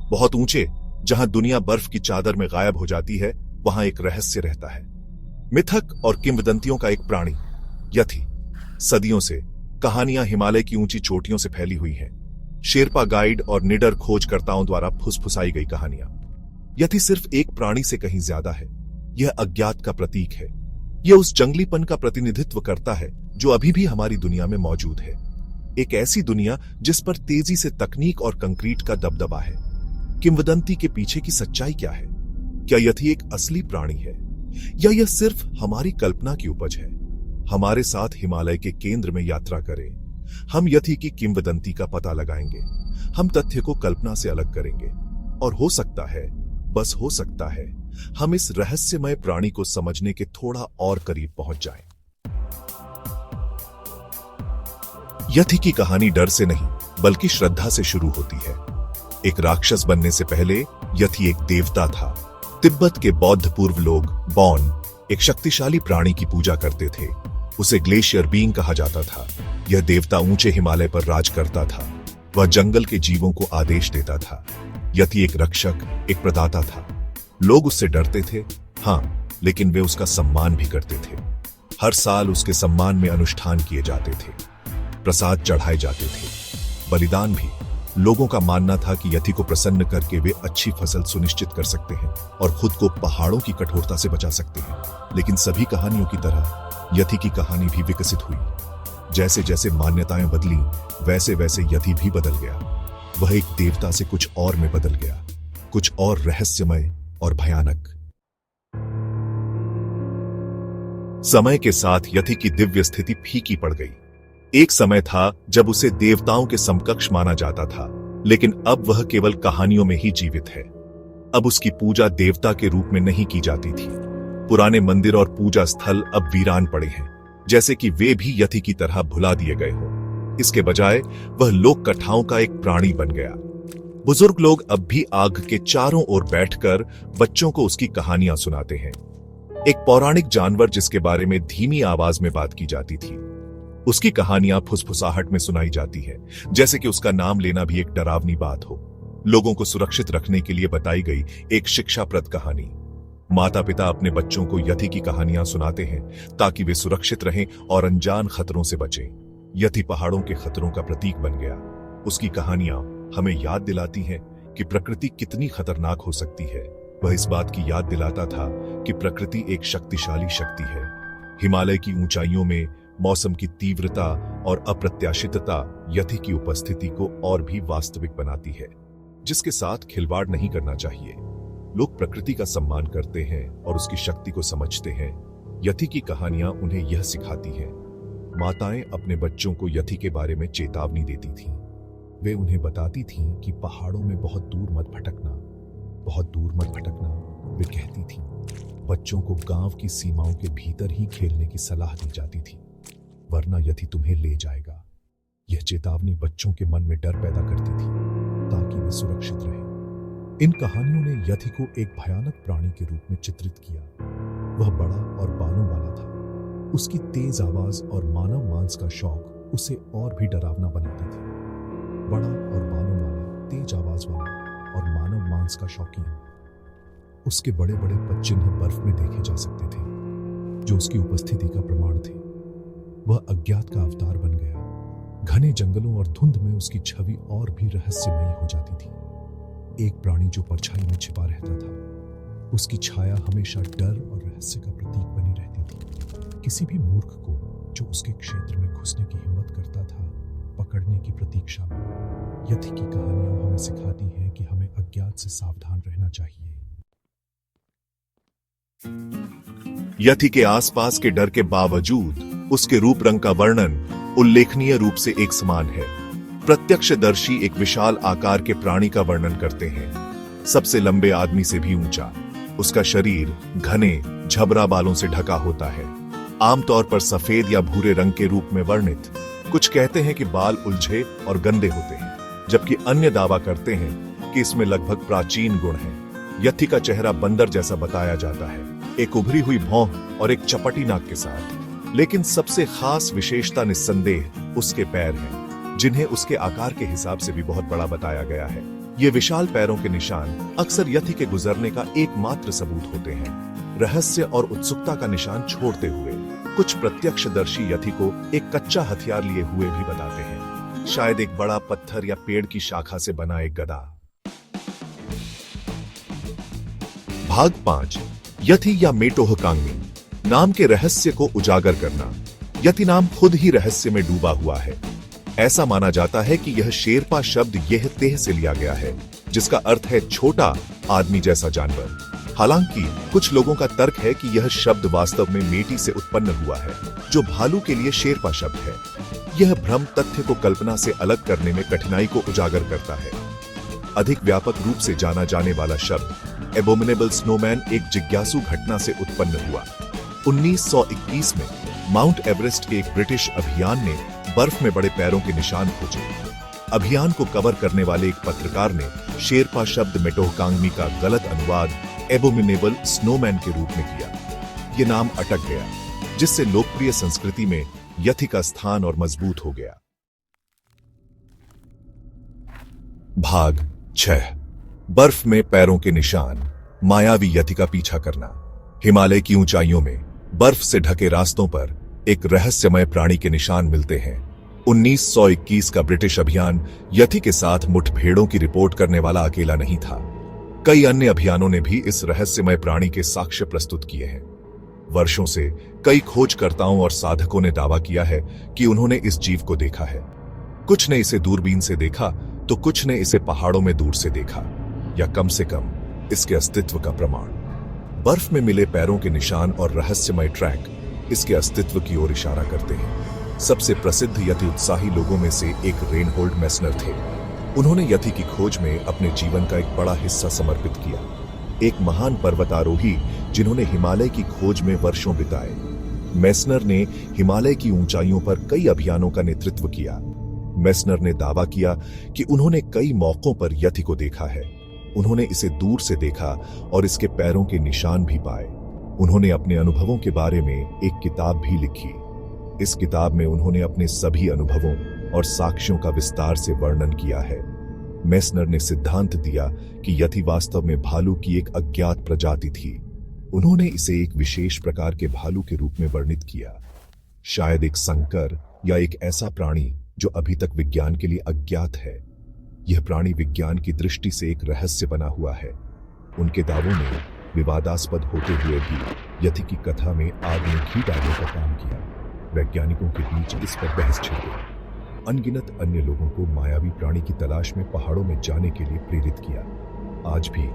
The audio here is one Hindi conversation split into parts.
बहुत ऊंचे, जहां दुनिया बर्फ की चादर में गायब हो जाती है, वहां एक रहस्य रहता है। मिथक और किंवदंतियों का एक प्राणी, यथी। सदियों से कहानियां हिमालय की ऊंची चोटियों से फैली हुई हैं। शेरपा गाइड और निडर खोजकर्ताओं द्वारा फुसफुसाई गई कहानियां। यथी सिर्फ एक प्राणी से कहीं ज्यादा है। यह अज्ञात का प्रतीक है। यह उस जंगलीपन का प्रतिनिधित्व करता है जो अभी भी हमारी दुनिया में मौजूद है। एक ऐसी दुनिया जिस पर तेजी से तकनीक और कंक्रीट का दबदबा है। किंवदंती के पीछे की सच्चाई क्या है? क्या यथी एक असली प्राणी है, या यह सिर्फ हमारी कल्पना की उपज है? हमारे साथ हिमालय के केंद्र में यात्रा करें। हम यथी की किंवदंती का पता लगाएंगे। हम तथ्य को कल्पना से अलग करेंगे, और हो सकता है, बस हो सकता है, हम इस रहस्यमय प्राणी को समझने के थोड़ा और करीब पहुंच जाएं। यथी की कहानी डर से नहीं, बल्कि श्रद्धा से शुरू होती है। एक राक्षस बनने से पहले यथी एक देवता था। तिब्बत के बौद्ध पूर्व लोग बौन, एक शक्तिशाली प्राणी की पूजा करते थे। उसे ग्लेशियर बीइंग कहा जाता था। यह देवता ऊंचे हिमालय पर राज करता था। वह जंगल के जीवों को आदेश देता था। यथी एक रक्षक, एक प्रदाता था। लोग उससे डरते थे, हाँ, लेकिन वे उसका सम्मान भी करते थे। हर साल उसके सम्मान में अनुष्ठान किए जाते थे, प्रसाद चढ़ाए जाते थे, बलिदान भी। लोगों का मानना था कि यथी को प्रसन्न करके वे अच्छी फसल सुनिश्चित कर सकते हैं और खुद को पहाड़ों की कठोरता से बचा सकते हैं। लेकिन सभी कहानियों की तरह यथी की कहानी भी विकसित हुई। जैसे जैसे मान्यताएं बदली, वैसे वैसे यथी भी बदल गया। वह एक देवता से कुछ और में बदल गया, कुछ और रहस्यमय और भयानक। समय के साथ यथी की दिव्य स्थिति फीकी पड़ गई। एक समय था जब उसे देवताओं के समकक्ष माना जाता था, लेकिन अब वह केवल कहानियों में ही जीवित है। अब उसकी पूजा देवता के रूप में नहीं की जाती थी। पुराने मंदिर और पूजा स्थल अब वीरान पड़े हैं, जैसे कि वे भी यथी की तरह भुला दिए गए हो। इसके बजाय वह लोक कथाओं का एक प्राणी बन गया। बुजुर्ग लोग अब भी आग के चारों ओर बैठकर बच्चों को उसकी कहानियां सुनाते हैं। एक पौराणिक जानवर जिसके बारे में धीमी आवाज में बात की जाती थी, उसकी कहानियां फुसफुसाहट में सुनाई जाती है, जैसे कि उसका नाम लेना भी एक डरावनी बात हो। लोगों को सुरक्षित रखने के लिए बताई गई एक शिक्षाप्रद कहानी। माता पिता अपने बच्चों को यथी की कहानियां सुनाते हैं ताकि वे सुरक्षित रहें और अनजान खतरों से बचें। यथी पहाड़ों के खतरों का प्रतीक बन गया। उसकी कहानियां हमें याद दिलाती हैं कि प्रकृति कितनी खतरनाक हो सकती है। वह इस बात की याद दिलाता था कि प्रकृति एक शक्तिशाली शक्ति है। हिमालय की ऊंचाइयों में मौसम की तीव्रता और अप्रत्याशितता यथी की उपस्थिति को और भी वास्तविक बनाती है, जिसके साथ खिलवाड़ नहीं करना चाहिए। लोग प्रकृति का सम्मान करते हैं और उसकी शक्ति को समझते हैं। यथी की कहानियां उन्हें यह सिखाती हैं। माताएं अपने बच्चों को यथी के बारे में चेतावनी देती थीं। वे उन्हें बताती थीं कि पहाड़ों में बहुत दूर मत भटकना, बहुत दूर मत भटकना। वे कहती थीं बच्चों को गांव की सीमाओं के भीतर ही खेलने की सलाह दी जाती थी, वरना यथी तुम्हें ले जाएगा। यह चेतावनी बच्चों के मन में डर पैदा करती थी ताकि वे सुरक्षित रहें। इन कहानियों ने यथी को एक भयानक प्राणी के रूप में चित्रित किया। वह बड़ा और बालों वाला था। उसकी तेज आवाज और मानव मांस का शौक उसे और भी डरावना बनाते थे। बड़ा और बालों वाला, तेज आवाज वाला और मानव मांस का शौकीन। उसके बड़े बड़े पदचिन्ह बर्फ में देखे जा सकते थे, जो उसकी उपस्थिति का प्रमाण थे। वह अज्ञात का अवतार बन गया। घने जंगलों और धुंध में उसकी छवि और भी रहस्यमयी हो जाती थी। एक प्राणी जो परछाई में छिपा रहता था, उसकी छाया हमेशा डर और रहस्य का प्रतीक बनी रहती थी। किसी भी मूर्ख को जो उसके क्षेत्र में घुसने की हिम्मत करता था, पकड़ने की प्रतीक्षा में। यथी की कहानियां हमें सिखाती हैं कि हमें अज्ञात से सावधान रहना चाहिए। यथी के आसपास के डर के बावजूद उसके रूप रंग का वर्णन उल्लेखनीय रूप से एक समान है। प्रत्यक्षदर्शी एक विशाल आकार के प्राणी का वर्णन करते हैं, सबसे लंबे आदमी से भी ऊंचा। उसका शरीर घने झबरा बालों से ढका होता है, आमतौर पर सफेद या भूरे रंग के रूप में वर्णित। कुछ कहते हैं कि बाल उलझे और गंदे होते हैं, जबकि अन्य दावा करते हैं कि इसमें लगभग प्राचीन गुण हैं। यथी का चेहरा बंदर जैसा बताया जाता है, एक उभरी हुई भौं और एक चपटी नाक के साथ। लेकिन सबसे खास विशेषता निस्संदेह उसके पैर हैं, जिन्हें उसके आकार के हिसाब से भी बहुत बड़ा बताया गया है। ये विशाल पैरों के निशान अक्सर यथि के गुजरने का एकमात्र सबूत होते हैं, रहस्य और उत्सुकता का निशान छोड़ते हुए। कुछ प्रत्यक्षदर्शी यथि को एक कच्चा हथियार लिए हुए भी बताते हैं, शायद एक बड़ा पत्थर या पेड़ की शाखा से बना एक गदा। भाग 5, यथि या मेटोहकांगमी नाम के रहस्य को उजागर करना। यथि नाम खुद ही रहस्य में डूबा हुआ है। ऐसा माना जाता है कि यह शेरपा शब्द यह तेह से लिया गया है, जिसका अर्थ है छोटा आदमी जैसा जानवर। हालांकि कुछ लोगों का तर्क है कि यह शब्द वास्तव में मेटी से उत्पन्न हुआ है, जो भालू के लिए शेरपा शब्द है। यह भ्रम तथ्य को कल्पना से अलग करने में कठिनाई को उजागर करता है। अधिक व्यापक रूप से जाना जाने वाला शब्द एबोमिनेबल स्नोमैन एक जिज्ञासु घटना से उत्पन्न हुआ। 1921 में माउंट एवरेस्ट के एक ब्रिटिश अभियान ने बर्फ में बड़े पैरों के निशान खोजे। अभियान को कवर करने वाले एक पत्रकार ने शेरपा शब्द मेटोहकांगमी का गलत अनुवाद एबोमिनेबल स्नोमैन के रूप में किया। यह नाम अटक गया, जिससे लोकप्रिय संस्कृति में यथि का स्थान और मजबूत हो गया। भाग 6, बर्फ में पैरों के निशान, मायावी यथि का पीछा करना। हिमालय की ऊंचाइयों में बर्फ से ढके रास्तों पर एक रहस्यमय प्राणी के निशान मिलते हैं। 1921 का ब्रिटिश अभियान यथि के साथ मुठभेड़ों की रिपोर्ट करने वाला अकेला नहीं था। कई अन्य अभियानों ने भी इस रहस्यमय प्राणी के साक्ष्य प्रस्तुत किए हैं। वर्षों से कई खोजकर्ताओं और साधकों ने दावा किया है कि उन्होंने इस जीव को देखा है। कुछ ने इसे दूरबीन से देखा, तो कुछ ने इसे पहाड़ों में दूर से देखा, या कम से कम इसके अस्तित्व का प्रमाण। बर्फ में मिले पैरों के निशान और रहस्यमय ट्रैक इसके अस्तित्व की ओर इशारा करते हैं। सबसे प्रसिद्ध यथि उत्साही लोगों में से एक रेनहोल्ड मेसनर थे। उन्होंने यथि की खोज में अपने जीवन का एक बड़ा हिस्सा समर्पित किया। एक महान पर्वतारोही जिन्होंने हिमालय की खोज में वर्षों बिताए। मेसनर ने हिमालय की ऊंचाइयों पर कई अभियानों का नेतृत्व किया। मेसनर ने दावा किया कि उन्होंने कई मौकों पर यथि को देखा है। उन्होंने इसे दूर से देखा और इसके पैरों के निशान भी पाए। उन्होंने अपने अनुभवों के बारे में एक किताब भी लिखी। इस किताब में उन्होंने अपने सभी अनुभवों और साक्ष्यों का विस्तार से वर्णन किया है। मेसनर ने सिद्धांत दिया कि यथि वास्तव में भालू की एक अज्ञात प्रजाति थी। उन्होंने इसे एक विशेष प्रकार के भालू के रूप में वर्णित किया, शायद एक संकर या एक ऐसा प्राणी जो अभी तक विज्ञान के लिए अज्ञात है। यह प्राणी विज्ञान की दृष्टि से एक रहस्य बना हुआ है। उनके दावों ने विवादास्पद होते हुए भी यथि की कथा में आग में घी डालने का काम किया। वैज्ञानिकों के बीच इस पर बहस छिड़ गई। अनगिनत अन्य लोगों को मायावी प्राणी की तलाश में पहाड़ों में जाने के लिए प्रेरित किया। आज भी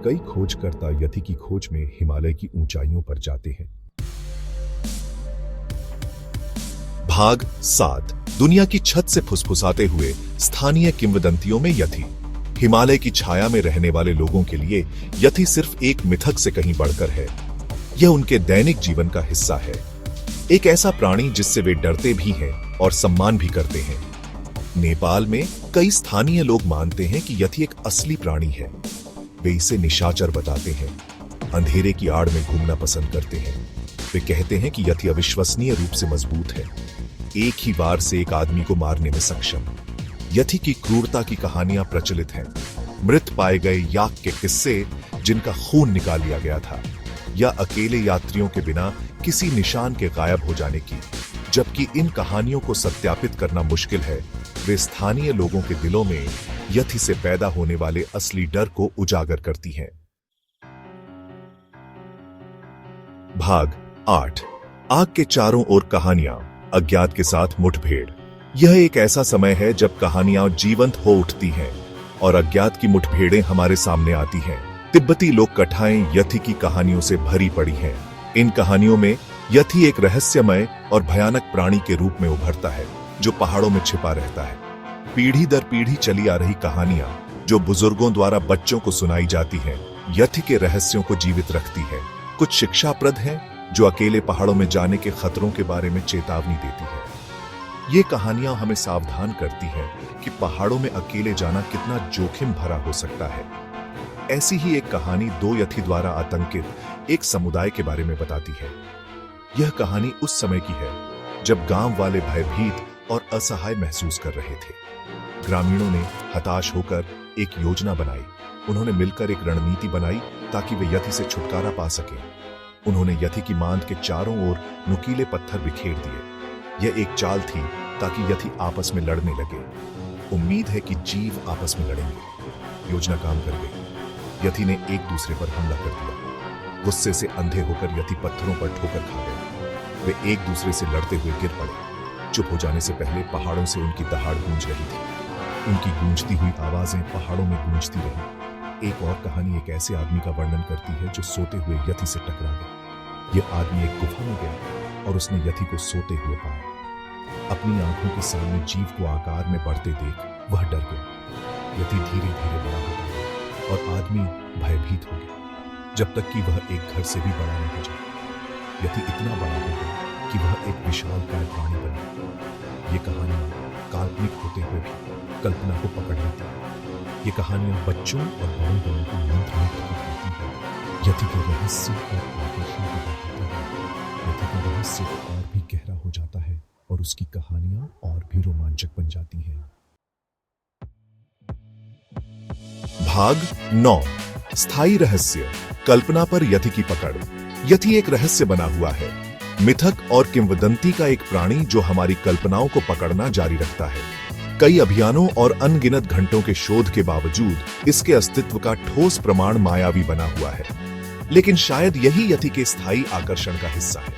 कई खोजकर्ता यथि की खोज में हिमालय की ऊंचाइयों पर जाते हैं। भाग 7, दुनिया की छत से फुसफुसाते हुए स्थानीय किंवदंतियों में यथि। हिमालय की छाया में रहने वाले लोगों के लिए यथि सिर्फ एक मिथक से कहीं बढ़कर है। यह उनके दैनिक जीवन का हिस्सा है, एक ऐसा प्राणी जिससे वे डरते भी हैं और सम्मान भी करते हैं। नेपाल में कई स्थानीय लोग मानते हैं कि यथि एक असली प्राणी है। वे इसे निशाचर बताते हैं, अंधेरे की आड़ में घूमना पसंद करते हैं। वे कहते हैं कि यथि अविश्वसनीय रूप से मजबूत है, एक ही बार से एक आदमी को मारने में सक्षम। यथि की क्रूरता की कहानियां प्रचलित हैं। मृत पाए गए याक के किस्से जिनका खून निकाल लिया गया था, या अकेले यात्रियों के बिना किसी निशान के गायब हो जाने की। जबकि इन कहानियों को सत्यापित करना मुश्किल है, वे स्थानीय लोगों के दिलों में यथि से पैदा होने वाले असली डर को उजागर करती हैं। भाग 8, आग के चारों ओर कहानियां, अज्ञात के साथ मुठभेड़। यह एक ऐसा समय है जब कहानियां जीवंत हो उठती हैं और अज्ञात की मुठभेड़ें हमारे सामने आती हैं। तिब्बती लोक कथाएं यथि की कहानियों से भरी पड़ी हैं। इन कहानियों में यथि एक रहस्यमय और भयानक प्राणी के रूप में उभरता है, जो पहाड़ों में छिपा रहता है। पीढ़ी दर पीढ़ी चली आ रही कहानियां, जो बुजुर्गों द्वारा बच्चों को सुनाई जाती हैं, यथि के रहस्यों को जीवित रखती है। कुछ शिक्षाप्रद हैं, जो अकेले पहाड़ों में जाने के खतरों के बारे में चेतावनी देती है। ये कहानियां हमें सावधान करती हैं कि पहाड़ों में अकेले जाना कितना जोखिम भरा हो सकता है। ऐसी ही एक कहानी 2 यथि द्वारा आतंकित एक समुदाय के बारे में बताती है। यह कहानी उस समय की है जब गांव वाले भयभीत और असहाय महसूस कर रहे थे। ग्रामीणों ने हताश होकर एक योजना बनाई। उन्होंने मिलकर एक रणनीति बनाई ताकि वे यति से छुटकारा पा सकें। उन्होंने यति की मांद के चारों ओर नुकीले पत्थर बिखेर दिए। यह एक चाल थी ताकि यति आपस में लड़ने लगे। उम्मीद है कि जीव आपस में लड़ेंगे। योजना काम कर गई। यति ने एक दूसरे पर हमला कर दिया। गुस्से से अंधे होकर यति पत्थरों पर ठोकर खा गए। वे एक दूसरे से लड़ते हुए गिर पड़े। चुप हो जाने से पहले पहाड़ों से उनकी दहाड़ गूंज रही थी। उनकी गूंजती हुई आवाजें पहाड़ों में गूंजती रही। एक और कहानी एक ऐसे आदमी का वर्णन करती है जो सोते हुए यति से टकरा गया। यह आदमी एक गुफा में गया और उसने यति को सोते हुए पाया। अपनी आंखों के सामने जीव को आकार में बढ़ते देख वह डर गया। यति धीरे धीरे बड़ा होता गया और आदमी भयभीत हो गया, जब तक कि वह एक घर से भी बड़ा न हो जाए। यति इतना बड़ा हो गया कि वह एक विशालकाय प्राणी बन गया। ये कहानी काल्पनिक होते हुए भी कल्पना को पकड़ लेती है। ये कहानियां बच्चों और बड़ों दोनों को मंत्रमुग्ध कर देती है। यति के रहस्य और आकर्षण को बढ़ाता है। यति का रहस्य और भी गहरा हो जाता है और उसकी कहानियां और भी रोमांचक बन जाती हैं। भाग 9। स्थायी रहस्य, कल्पना पर यति की पकड़। यति एक रहस्य बना हुआ है, मिथक और किंवदंती का एक प्राणी जो हमारी कल्पनाओं को पकड़ना जारी रखता है। कई अभियानों और अनगिनत घंटों के शोध के बावजूद इसके अस्तित्व का ठोस प्रमाण मायावी बना हुआ है। लेकिन शायद यही यति के स्थायी आकर्षण का हिस्सा है।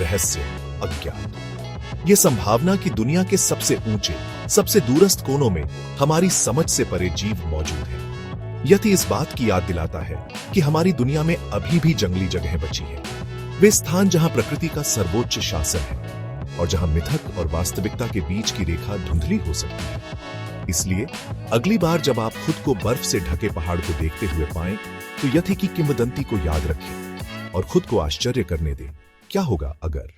रहस्य, अज्ञात। ये संभावना कि दुनिया के सबसे ऊंचे, सबसे दूरस्थ कोनों में हमारी समझ से परे जीव मौजूद है। यति इस बात की याद दिलाता है कि हमारी दुनिया में अभी भी जंगली जगहें बची हैं। वे स्थान जहां प्रकृति का सर्वोच्च शासन है और जहां मिथक और वास्तविकता के बीच की रेखा धुंधली हो सकती है। इसलिए अगली बार जब आप खुद को बर्फ से ढके पहाड़ को देखते हुए पाएं, तो यति की किंवदंती को याद रखें और खुद को आश्चर्य करने दें। क्या होगा अगर